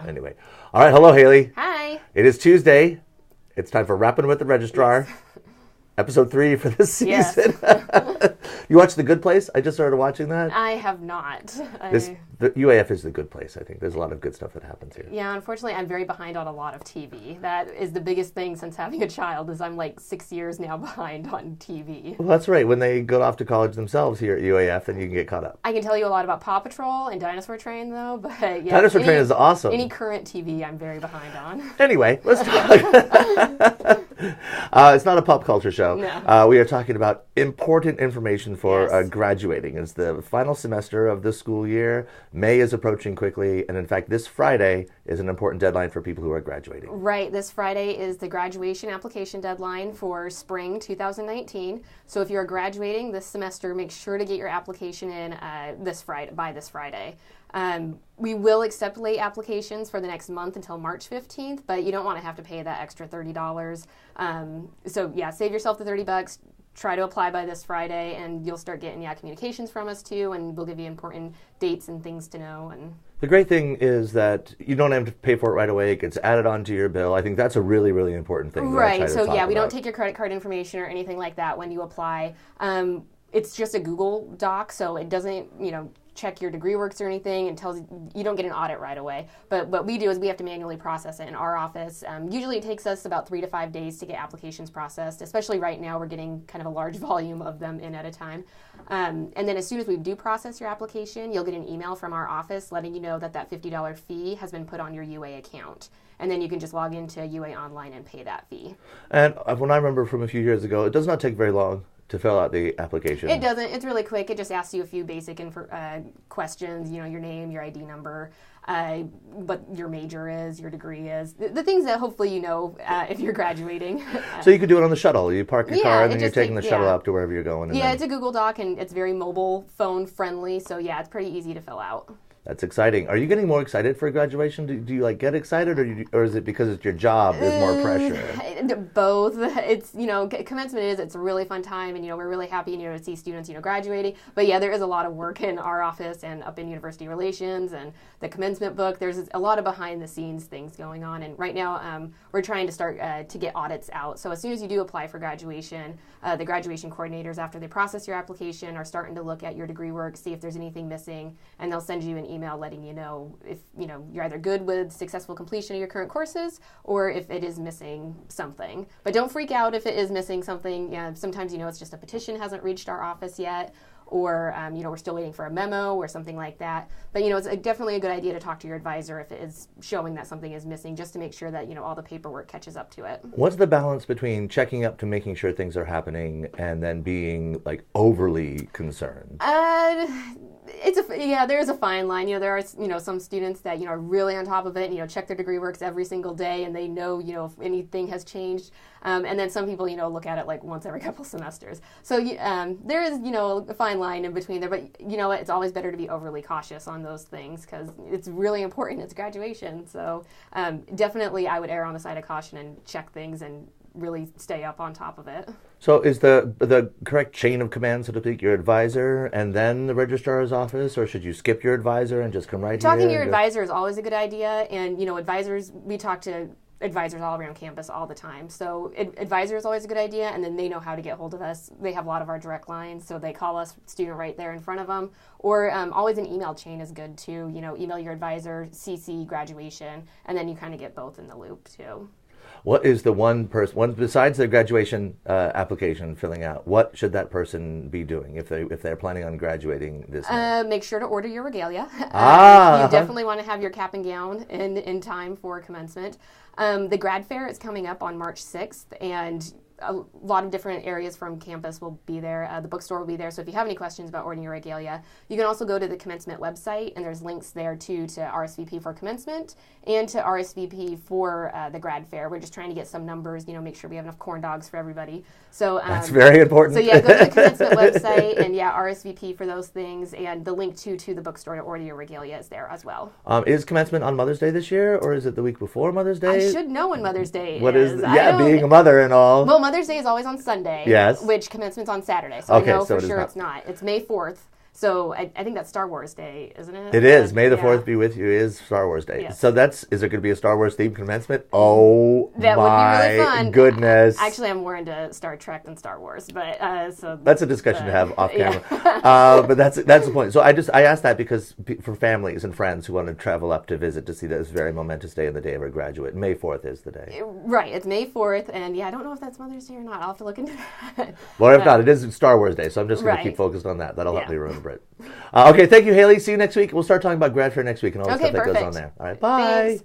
Anyway. All right. Hello, Haley. Hi. It is Tuesday. It's time for Rappin' with the Registrar. Yes. Episode 3 for this season. Yes. You watched The Good Place? I just started watching that. I have not. The UAF is The Good Place, I think. There's a lot of good stuff that happens here. Yeah, unfortunately, I'm very behind on a lot of TV. That is the biggest thing since having a child, is I'm like 6 years now behind on TV. Well, that's right. When they go off to college themselves here at UAF, then you can get caught up. I can tell you a lot about Paw Patrol and Dinosaur Train, though. But yeah, Dinosaur Train is awesome. Any current TV, I'm very behind on. Anyway, let's talk. It's not a pop culture show. No. We are talking about important information for Yes. graduating. It's the final semester of the school year. May is approaching quickly, and in fact, this Friday is an important deadline for people who are graduating. Right. This Friday is the graduation application deadline for spring 2019. So if you're graduating this semester, make sure to get your application in by this Friday. We will accept late applications for the next month until March 15th, but you don't want to have to pay that extra $30. So yeah, save yourself the $30. Try to apply by this Friday, and you'll start getting communications from us too, and we'll give you important dates and things to know. And the great thing is that you don't have to pay for it right away. It gets added onto your bill. I think that's a really, really important thing. Right. So yeah, we don't take your credit card information or anything like that when you apply. It's just a Google Doc, so it doesn't, check your DegreeWorks or anything, and tells you don't get an audit right away. But what we do is we have to manually process it in our office. Usually it takes us about 3 to 5 days to get applications processed, especially right now we're getting kind of a large volume of them in at a time. And then as soon as we do process your application, you'll get an email from our office letting you know that $50 fee has been put on your UA account. And then you can just log into UA Online and pay that fee. And when I remember from a few years ago, it does not take very long to fill out the application. It doesn't. It's really quick. It just asks you a few basic questions, your name, your ID number, what your major is, your degree is, the things that hopefully you know if you're graduating. So you could do it on the shuttle. You park your car and then you're taking the shuttle up to wherever you're going. Yeah, it's a Google Doc and it's very mobile phone friendly. So yeah, it's pretty easy to fill out. That's exciting. Are you getting more excited for graduation? Do you get excited, or is it because it's your job? There's more pressure. Both. It's commencement it's a really fun time, and we're really happy to see students graduating. But yeah, there is a lot of work in our office and up in university relations and the commencement book. There's a lot of behind the scenes things going on, and right now we're trying to start to get audits out. So as soon as you do apply for graduation, the graduation coordinators, after they process your application, are starting to look at your DegreeWorks, see if there's anything missing, and they'll send you an email letting you know if you're either good with successful completion of your current courses or if it is missing something. But don't freak out if it is missing something. Sometimes it's just a petition hasn't reached our office yet, or we're still waiting for a memo or something like that. But it's definitely a good idea to talk to your advisor if it is showing that something is missing, just to make sure that all the paperwork catches up to it. What's the balance between checking up to making sure things are happening and then being overly concerned? There is a fine line. There are some students that are really on top of it and check their DegreeWorks every single day, and they know if anything has changed. And then some people look at it once every couple semesters. So there is a fine line in between there, but it's always better to be overly cautious on those things because it's really important. It's graduation, so definitely I would err on the side of caution and check things and really stay up on top of it. So is the correct chain of command, so to speak, your advisor and then the registrar's office, or should you skip your advisor and just come right here? Talking to your advisor is always a good idea, and advisors, we talk to advisors all around campus all the time. So advisor is always a good idea, and then they know how to get hold of us. They have a lot of our direct lines, so they call us, student right there in front of them. Or always an email chain is good too. Email your advisor, CC graduation, and then you kind of get both in the loop too. What is the one besides the graduation application filling out? What should that person be doing if they're planning on graduating this year? Make sure to order your regalia. You definitely want to have your cap and gown in time for commencement. The grad fair is coming up on March 6th, and a lot of different areas from campus will be there. The bookstore will be there. So if you have any questions about ordering your regalia, you can also go to the commencement website, and there's links there too to RSVP for commencement and to RSVP for the grad fair. We're just trying to get some numbers, make sure we have enough corn dogs for everybody. So that's very important. So yeah, go to the commencement website and RSVP for those things, and the link to the bookstore to order your regalia is there as well. Is commencement on Mother's Day this year, or is it the week before Mother's Day? I should know when Mother's Day What is. Being a mother and all. Well, Mother's Day is always on Sunday. Yes. Which commencement's on Saturday. So I know so for sure it's not. It's May 4th. So I think that's Star Wars Day, isn't it? It is. May the Yeah. 4th be with you is Star Wars Day. Yes. So is there going to be a Star Wars themed commencement? Oh, That would be really fun. Goodness. Actually, I'm more into Star Trek than Star Wars, but so That's a discussion to have off yeah. camera. But that's the point. So I asked that because for families and friends who want to travel up to visit to see this very momentous day and the day of our graduate, May 4th is the day. Right, it's May 4th, and yeah, I don't know if that's Mother's Day or not. I'll have to look into that. Well, if not, it is Star Wars Day, so I'm just going to keep Right. focused on that. That'll help Yeah. me remember it. Okay, thank you, Haley. See you next week. We'll start talking about grad fair next week and all the Okay, stuff that goes on perfect. there. All right, bye. Thanks.